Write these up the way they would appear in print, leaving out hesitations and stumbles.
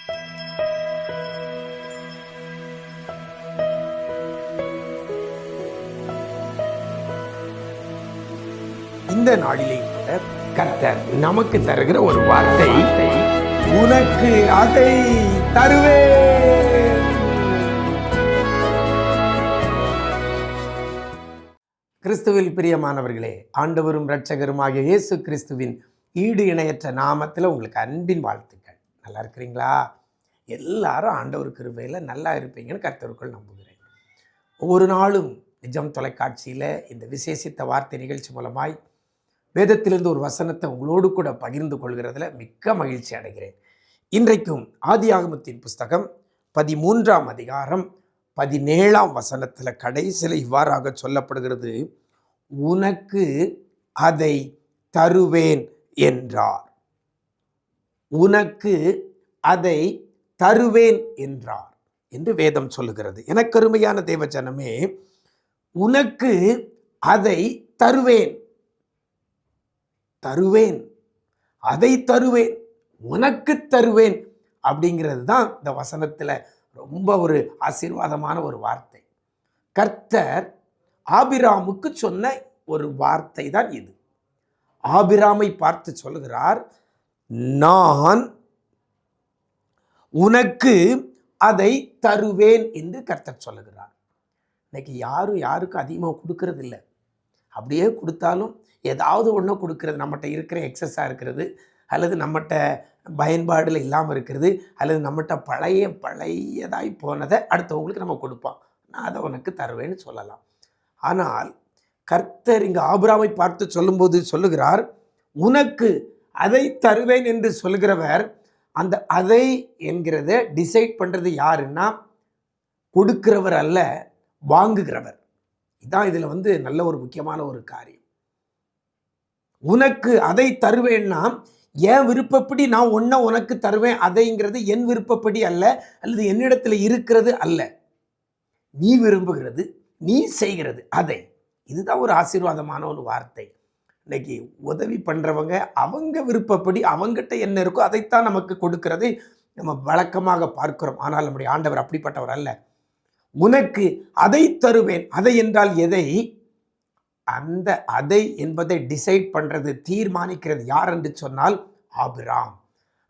இந்த நாளிலே கூட கர்த்தர் நமக்கு தருகிற ஒரு வார்த்தை, உனக்கு அதை தருவேன். கிறிஸ்துவில் பிரியமானவர்களே, ஆண்டவரும் இரட்சகருமாகிய இயேசு கிறிஸ்துவின் ஈடு இணையற்ற நாமத்தில் உங்களுக்கு அன்பின் வாழ்த்துக்கள். நல்லா இருக்கிறீங்களா? எல்லாரும் ஆண்டவர் கிருபையில் நல்லா இருப்பீங்கன்னு கர்த்தருக்குள் நம்புகிறேன். ஒவ்வொரு நாளும் நிஜம் தொலைக்காட்சியில் இந்த விசேஷித்த வார்த்தை நிகழ்ச்சி மூலமாய் வேதத்திலிருந்து ஒரு வசனத்தை உங்களோடு கூட பகிர்ந்து கொள்கிறதுல மிக்க மகிழ்ச்சி அடைகிறேன். இன்றைக்கும் ஆதியாகமத்தின் புஸ்தகம் 13ஆம் அதிகாரம் 17ஆம் வசனத்தில் கடைசியில் இவ்வாறாக சொல்லப்படுகிறது, உனக்கு அதை தருவேன் என்றார். உனக்கு அதை தருவேன் என்றார் என்று வேதம் சொல்லுகிறது. எனக்கருமையான தேவஜனமே, உனக்கு அதை தருவேன், தருவேன், அதை தருவேன், உனக்கு தருவேன் அப்படிங்கிறது தான் இந்த வசனத்தில் ரொம்ப ஒரு ஆசீர்வாதமான ஒரு வார்த்தை. கர்த்தர் ஆபிராமுக்கு சொன்ன ஒரு வார்த்தை தான் இது. ஆபிராமை பார்த்து சொல்லுகிறார், நான் உனக்கு அதை தருவேன் என்று கர்த்தர் சொல்லுகிறார். இன்னைக்கு யாருக்கும் அதிகமாக கொடுக்கறது இல்லை. அப்படியே கொடுத்தாலும் ஏதாவது ஒன்று கொடுக்கறது, நம்மகிட்ட இருக்கிற எக்ஸஸாக இருக்கிறது, அல்லது நம்மகிட்ட பயன்பாடில் இல்லாமல் இருக்கிறது, அல்லது நம்மகிட்ட பழையதாய் போனதை அடுத்தவங்களுக்கு நம்ம கொடுப்போம். நான் அதை உனக்கு தருவேன்னு சொல்லலாம். ஆனால் கர்த்தர் இங்கே ஆபிராமை பார்த்து சொல்லும்போது சொல்லுகிறார், உனக்கு அதை தருவேன் என்று சொல்கிறவர், அந்த அதை என்கிறத டிசைட் பண்ணுறது யாருன்னா கொடுக்கிறவர் அல்ல, வாங்குகிறவர். இதான் இதில் நல்ல ஒரு முக்கியமான ஒரு காரியம். உனக்கு அதை தருவேன்னா என் விருப்பப்படி நான் ஒன்றை உனக்கு தருவேன், அதைங்கிறது என் விருப்பப்படி அல்ல, அல்லது என்னிடத்தில் இருக்கிறது அல்ல, நீ விரும்புகிறது, நீ செய்கிறது அதை. இதுதான் ஒரு ஆசீர்வாதமான ஒரு வார்த்தை. இன்னைக்கு உதவி பண்ணுறவங்க அவங்க விருப்பப்படி அவங்ககிட்ட என்ன இருக்கோ அதைத்தான் நமக்கு கொடுக்கறதை நம்ம வழக்கமாக பார்க்கிறோம். ஆனால் நம்முடைய ஆண்டவர் அப்படிப்பட்டவர் அல்ல. உனக்கு அதை தருவேன். அதை என்றால் எதை? அந்த அதை என்பதை டிசைட் பண்ணுறது, தீர்மானிக்கிறது யார் என்று சொன்னால் ஆபிராம்.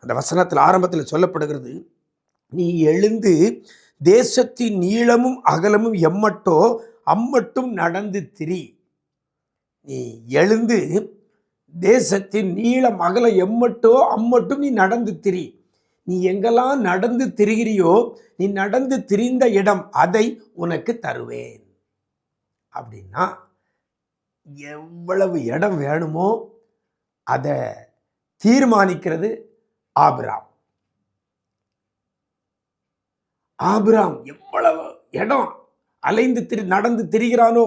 அந்த வசனத்தில் ஆரம்பத்தில் சொல்லப்படுகிறது, நீ எழுந்து தேசத்தின் நீளமும் அகலமும் எம்மட்டோ அம்மட்டும் நடந்து திரி. நீ எழுந்து தேசத்தின் நீளம் அகலம் எம்மட்டோ அம்மட்டும் நீ நடந்து திரி. நீ எங்கெல்லாம் நடந்து திரிகிறியோ, நீ நடந்து திரிந்த இடம் அதை உனக்கு தருவேன். அப்படின்னா எவ்வளவு இடம் வேணுமோ அதை தீர்மானிக்கிறது ஆபிராம். ஆபிராம் எவ்வளவு இடம் அலைந்து நடந்து திரிகிறானோ,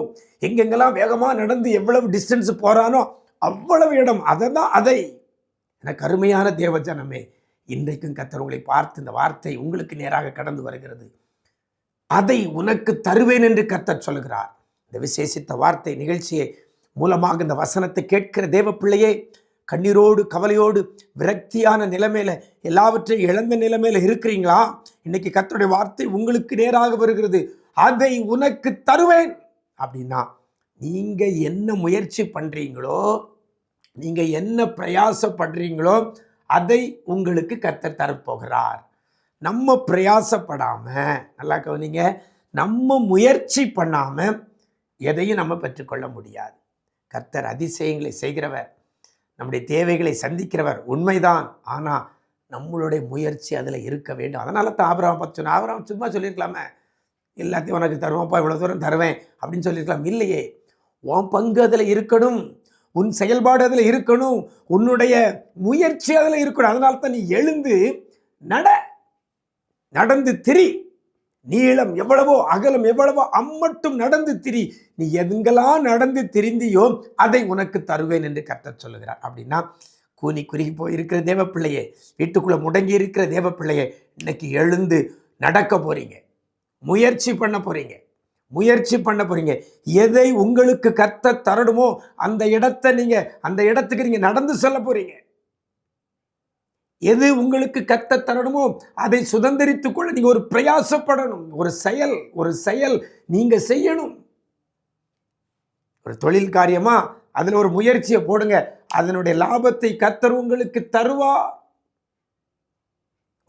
எங்கெங்கெல்லாம் வேகமாக நடந்து எவ்வளவு டிஸ்டன்ஸ் போறானோ அவ்வளவு இடம், அதை தான் அதை. எனக்கு அருமையான தேவஜனமே, இன்றைக்கும் கர்த்தர் உங்களை பார்த்து இந்த வார்த்தை உங்களுக்கு நேராக கடந்து வருகிறது. அதை உனக்கு தருவேன் என்று கர்த்தர் சொல்கிறார். இந்த விசேஷித்த வார்த்தை நிகழ்ச்சியை மூலமாக இந்த வசனத்தை கேட்கிற தேவ பிள்ளையே, கண்ணீரோடு கவலையோடு விரக்தியான நிலைமையில, எல்லாவற்றையும் இழந்த நிலைமையில இருக்கிறீங்களா? இன்னைக்கு கர்த்தருடைய வார்த்தை உங்களுக்கு நேராக வருகிறது. அதை உனக்கு தருவேன் அப்படின்னா, நீங்க என்ன முயற்சி பண்றீங்களோ, நீங்க என்ன பிரயாசப்படுறீங்களோ அதை உங்களுக்கு கர்த்தர் தரப்போகிறார். நம்ம பிரயாசப்படாம, நல்லா கவனிங்க, நம்ம முயற்சி பண்ணாம எதையும் நம்ம பெற்றுக்கொள்ள முடியாது. கர்த்தர் அதிசயங்களை செய்கிறவர், நம்முடைய தேவைகளை சந்திக்கிறவர் உண்மைதான். ஆனால் நம்மளுடைய முயற்சி அதில் இருக்க வேண்டும். அதனால தான் ஆபிரகாம் பார்த்து சொன்ன, ஆபிரகாம் சும்மா சொல்லியிருக்கலாமே, எல்லாத்தையும் உனக்கு தருவான்ப்பா, இவ்வளோ தூரம் தருவேன் அப்படின்னு சொல்லியிருக்கலாம். இல்லையே, உன் பங்கு அதில் இருக்கணும், உன் செயல்பாடு அதில் இருக்கணும், உன்னுடைய முயற்சி அதில் இருக்கணும். அதனால தான் நீ எழுந்து நடந்து திரி. நீளம் எவ்வளவோ அகலம் எவ்வளவோ அம்மட்டும் நடந்து திரி. நீ எங்கெல்லாம் நடந்து திரிந்தியோ அதை உனக்கு தருவேன் என்று கர்த்தர் சொல்லுகிறார். அப்படின்னா கூனி குறுகி போயிருக்கிற தேவ பிள்ளையே, வீட்டுக்குள்ளே முடங்கி இருக்கிற தேவ பிள்ளையே, இன்னைக்கு எழுந்து நடக்க போறீங்க, முயற்சி பண்ண போறீங்க. எதை உங்களுக்கு கர்த்தர் தரணுமோ அந்த இடத்துக்கு நீங்க நடந்து செல்ல போறீங்க. எது உங்களுக்கு கர்த்தர் தரணுமோ அதை சுதந்திரித்துக் கொள்ள நீங்க ஒரு பிரயாசப்படணும். ஒரு செயல் நீங்க செய்யணும். ஒரு தொழில் காரியமா அதுல ஒரு முயற்சியை போடுங்க. அதனுடைய லாபத்தை கர்த்தர் உங்களுக்கு தருவார்.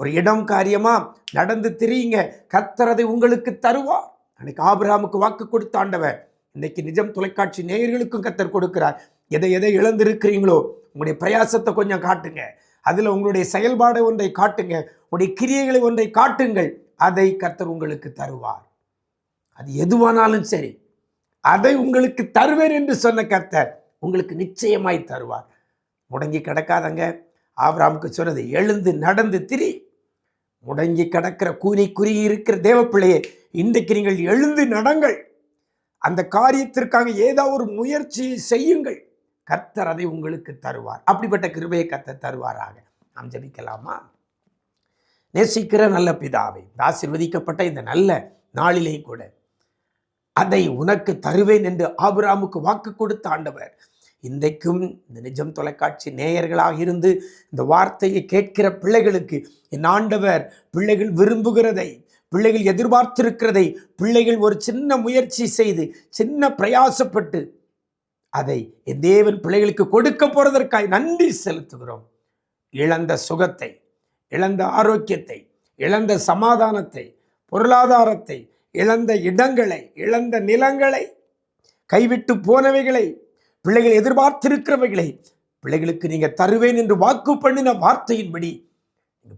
ஒரு இடம் காரியமா நடந்து திரியுங்க, கர்த்தர் அதை உங்களுக்கு தருவார். அன்னைக்கு ஆபிரகாமுக்கு வாக்கு கொடுத்த ஆண்டவர் இன்னைக்கு நிஜம் தொலைக்காட்சி நேயர்களுக்கும் கர்த்தர் கொடுக்கிறார். எதை இழந்திருக்கிறீங்களோ உங்களுடைய பிரயாசத்தை கொஞ்சம் காட்டுங்க. அதுல உங்களுடைய செயல்பாடு ஒன்றை காட்டுங்க, உங்களுடைய கிரியைகளை ஒன்றை காட்டுங்கள். அதை கர்த்தர் உங்களுக்கு தருவார். அது எதுவானாலும் சரி, அதை உங்களுக்கு தருவேன் என்று சொன்ன கர்த்தர் உங்களுக்கு நிச்சயமாய் தருவார். முடங்கி கிடக்காதங்க. ஆபிரகாமுக்கு சொன்னது, எழுந்து நடந்து திரி. முடங்கி கிடக்கிற கூனி குறுகி இருக்கிற தேவ பிள்ளையே, இன்றைக்கு நீங்கள் எழுந்து நடங்கள். அந்த காரியத்திற்காக ஏதாவது ஒரு முயற்சியை செய்யுங்கள். கர்த்தர் அதை உங்களுக்கு தருவார். அப்படிப்பட்ட கிருபையை கர்த்தர் தருவாராக. நாம் ஜெபிக்கலாமா? நேசிக்கிற நல்ல பிதாவே, ஆசீர்வதிக்கப்பட்ட இந்த நல்ல நாளிலே கூட அதை உனக்கு தருவேன் என்று ஆபிரகாமுக்கு வாக்கு கொடுத்த ஆண்டவர், இன்றைக்கும் இந்த நிஜம் தொலைக்காட்சி நேயர்களாக இருந்து இந்த வார்த்தையை கேட்கிற பிள்ளைகளுக்கு என் ஆண்டவர் பிள்ளைகள் விரும்புகிறதை, பிள்ளைகள் எதிர்பார்த்திருக்கிறதை, பிள்ளைகள் ஒரு சின்ன முயற்சி செய்து சின்ன பிரயாசப்பட்டு அதை என் தேவன் பிள்ளைகளுக்கு கொடுக்க போறதற்காக நன்றி செலுத்துகிறோம். இழந்த சுகத்தை, இழந்த ஆரோக்கியத்தை, இழந்த சமாதானத்தை, பொருளாதாரத்தை, இழந்த இடங்களை, இழந்த நிலங்களை, கைவிட்டு போனவைகளை, பிள்ளைகள் எதிர்பார்த்திருக்கிறவைகளை பிள்ளைகளுக்கு நீங்க தருவேன் என்று வாக்கு பண்ணின வார்த்தையின்படி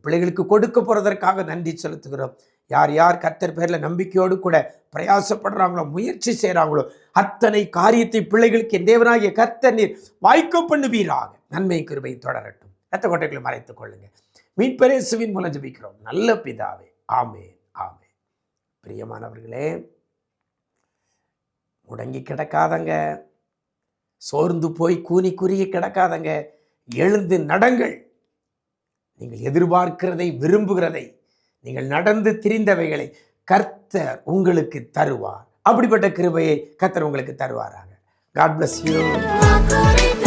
பிள்ளைகளுக்கு கொடுக்க போறதற்காக நன்றி செலுத்துகிறோம். யார் யார் கர்த்தர் பேர்ல நம்பிக்கையோடு கூட பிரயாசப்படுறாங்களோ, முயற்சி செய்யறாங்களோ, அத்தனை காரியத்தை பிள்ளைகளுக்கு என் தேவனாகிய கர்த்தர் நீர் வாய்க்க பண்ணுவீராக. நன்மை கிருபை தொடரட்டும். ரத்த கோட்டைகளை மறைத்துக் கொள்ளுங்க. மீட்பர் இயேசுவின் மூலம் ஜெபிக்கிறோம் நல்ல பிதாவே. ஆமென், ஆமென். பிரியமானவர்களே, முடங்கி கிடக்காதங்க, சோர்ந்து போய் கூனி குறுகி கிடக்காதங்க. எழுந்து நடங்கள். நீங்கள் எதிர்பார்க்கிறதை, விரும்புகிறதை, நீங்கள் நடந்து திரிந்தவைகளை கர்த்தர் உங்களுக்கு தருவார். அப்படிப்பட்ட கிருபையை கர்த்தர் உங்களுக்கு தருவாராக. God bless you.